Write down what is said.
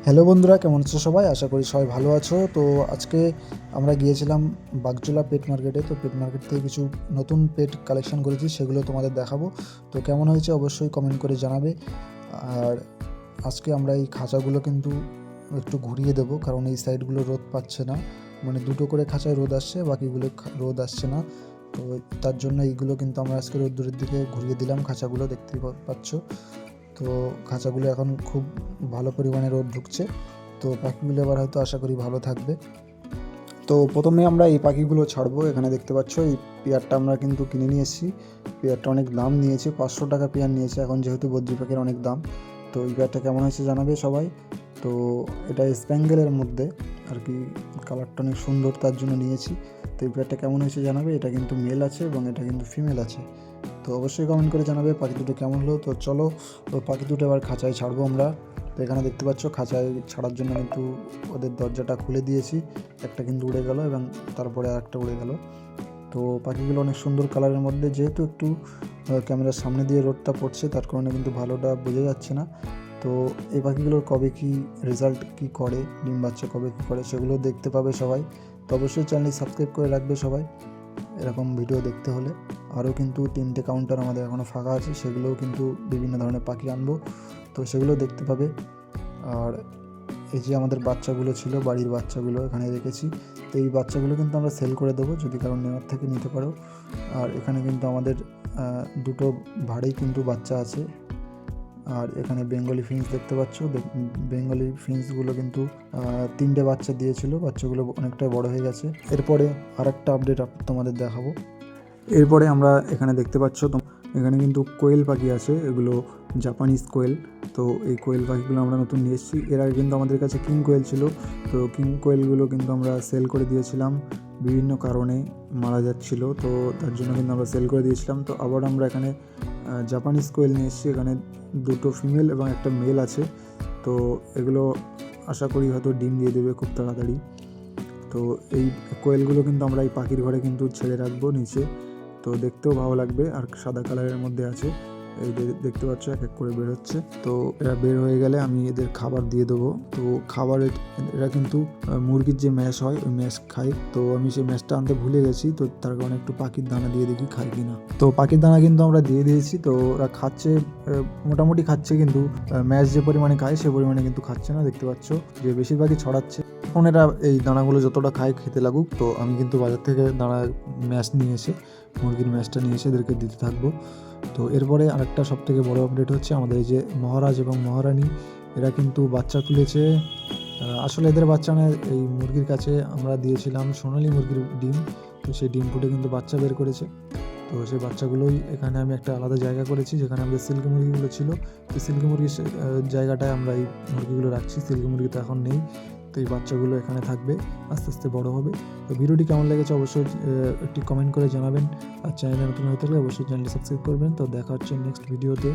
Hello বন্ধুরা, কেমন আছো সবাই? আশা করি সবাই ভালো আছো। তো আজকে আমরা গিয়েছিলাম বাগজোলা পেট মার্কেটে। তো পেট মার্কেট থেকে কিছু নতুন পেট কালেকশন করেছি, সেগুলো তোমাদের দেখাবো। তো কেমন হয়েছে অবশ্যই কমেন্ট করে জানাবে। আর আজকে আমরা এই খাঁচাগুলো কিন্তু একটু ঘুরিয়ে দেবো, কারণ এই সাইডগুলো রোদ পাচ্ছে না। মানে দুটো করে খাঁচায় রোদ আসছে, বাকিগুলো রোদ আসছে না। তো তার জন্য এইগুলো কিন্তু আমরা আজকে রোদ্দুরের দিকে ঘুরিয়ে দিলাম। খাঁচাগুলো দেখতেই পাচ্ছ। তো খাঁচাগুলো এখন খুব ভালো পরিমাণে রোদ ঢুকছে। তো পাখিগুলো এবার হয়তো আশা করি ভালো থাকবে। তো প্রথমে আমরা এই পাখিগুলো ছাড়বো। এখানে দেখতে পাচ্ছ এই পেয়ারটা আমরা কিন্তু কিনে নিয়ে এসেছি। পেয়ারটা অনেক দাম নিয়েছে, 500 টাকা পেয়ার নিয়েছে এখন, যেহেতু বদ্রি পাখির অনেক দাম। তো এই পেয়ারটা কেমন হয়েছে জানাবে সবাই। তো এটা স্প্যাঙ্গেলের মধ্যে আর কি, কালারটা অনেক সুন্দর, তার জন্য নিয়েছি। তো এই পেয়ারটা কেমন হয়েছে জানাবে। এটা কিন্তু মেল আছে এবং এটা কিন্তু ফিমেল আছে। তো অবশ্যই কমেন্ট করে জানাবে পাখি দুটো কেমন হলো। তো চলো, পাখি দুটো এবার খাঁচায় ছাড়বো আমরা। তো এখানে দেখতে পাচ্ছ খাঁচায় ছাড়ার জন্য কিন্তু ওদের দরজাটা খুলে দিয়েছি। একটা কিন্তু উড়ে গেল এবং তারপরে আরেকটা উড়ে গেল। তো পাখিগুলো অনেক সুন্দর কালারের মধ্যে, যেহেতু একটু ক্যামেরার সামনে দিয়ে রোদটা পড়ছে, তার কারণে কিন্তু ভালোটা বোঝা যাচ্ছে না। তো এই পাখিগুলোর কবে কি রেজাল্ট কি করে, ডিম বাচ্চা কবে কি করে, সেগুলো দেখতে পাবে সবাই। তো অবশ্যই চ্যানেলটি সাবস্ক্রাইব করে রাখবে সবাই এরকম ভিডিও দেখতে হলে। আরও কিন্তু 3টে কাউন্টার আমাদের এখনও ফাঁকা আছে, সেগুলোও কিন্তু বিভিন্ন ধরনের পাখি আনবো, তো সেগুলো দেখতে পাবে। আর এই যে আমাদের বাচ্চাগুলো ছিল, বাড়ির বাচ্চাগুলো এখানে রেখেছি। তো এই বাচ্চাগুলো কিন্তু আমরা সেল করে দেবো, যদি কারণ নেওয়ার থেকে নিতে পারো। আর এখানে কিন্তু আমাদের দুটো ভাড়েই কিন্তু বাচ্চা আছে। আর এখানে বেঙ্গলি ফিন্স দেখতে পাচ্ছ। বেঙ্গলি ফিন্সগুলো কিন্তু 3টে বাচ্চা দিয়েছিল, বাচ্চাগুলো অনেকটাই বড় হয়ে গেছে। এরপরে আরেকটা আপডেট তোমাদের দেখাবো। এরপরে আমরা এখানে দেখতে পাচ্ছ, এখানে কিন্তু কোয়েল পাখি আছে, এগুলো জাপানিজ কোয়েল। তো এই কোয়েল পাখিগুলো আমরা নতুন নিয়ে এসেছি। এর আগে কিন্তু আমাদের কাছে কিং কোয়েল ছিল। তো কিং কোয়েলগুলো কিন্তু আমরা সেল করে দিয়েছিলাম, বিভিন্ন কারণে মারা যাচ্ছিল, তো তার জন্য কিন্তু আমরা সেল করে দিয়েছিলাম। তো আবার আমরা এখানে জাপানিজ কোয়েল নিয়ে এসেছি। এখানে দুটো ফিমেল এবং একটা মেল আছে। তো এগুলো আশা করি হয়তো ডিম দিয়ে দেবে খুব তাড়াতাড়ি। তো এই কোয়েলগুলো কিন্তু আমরা এই পাখির ঘরে কিন্তু ছেড়ে রাখবো নিচে। তো দেখতেও ভালো লাগবে, আর সাদা কালারের মধ্যে আছে। এই দেখতে পাচ্ছ এক এক করে বের হচ্ছে। তো এরা বের হয়ে গেলে আমি এদের খাবার দিয়ে দেবো। তো খাবারের এরা কিন্তু মুরগির যে ম্যাশ হয় ওই ম্যাশ খায়। তো আমি সেই ম্যাশটা আনতে ভুলে গেছি, তো তার কারণে একটু পাখির দানা দিয়ে দেখি খায় কিনা। তো পাখির দানা কিন্তু আমরা দিয়ে দিয়েছি। তো ওরা খাচ্ছে, মোটামুটি খাচ্ছে, কিন্তু ম্যাশ যে পরিমাণে খায় সে পরিমাণে কিন্তু খাচ্ছে না। দেখতে পাচ্ছ যে বেশিরভাগই ছড়াচ্ছে। এখন এরা এই দানাগুলো যতটা খায় খেতে লাগুক। তো আমি কিন্তু বাজার থেকে দানা ম্যাশ নিয়ে এসে, মুরগির ম্যাশটা নিয়ে এসে এদেরকে দিতে থাকবো। তো এরপরে আরেকটা সবথেকে বড় আপডেট হচ্ছে, আমাদের এই যে মহারাজ এবং মহারানী, এরা কিন্তু বাচ্চা তুলেছে। আসলে এদের বাচ্চা না, এই মুরগির কাছে আমরা দিয়েছিলাম সোনালী মুরগির ডিম। তো সেই ডিম ফুটে কিন্তু বাচ্চা বের করেছে। তো সেই বাচ্চাগুলোই এখানে আমি একটা আলাদা জায়গা করেছি, যেখানে আমাদের সিল্কি মুরগিগুলো ছিল। তো সিল্কি মুরগির জায়গাটায় আমরা এই মুরগিগুলো রাখছি। সিল্কি মুরগি তো এখন নেই। তো এই বাচ্চাগুলো এখানে থাকবে, আস্তে আস্তে বড় হবে। তো ভিডিওটি কেমন লেগেছে অবশ্যই একটি কমেন্ট করে জানাবেন। আর চ্যানেলে নতুন হয়ে থাকলে অবশ্যই চ্যানেলটি সাবস্ক্রাইব করবেন। তো দেখা হচ্ছে নেক্সট ভিডিওতে।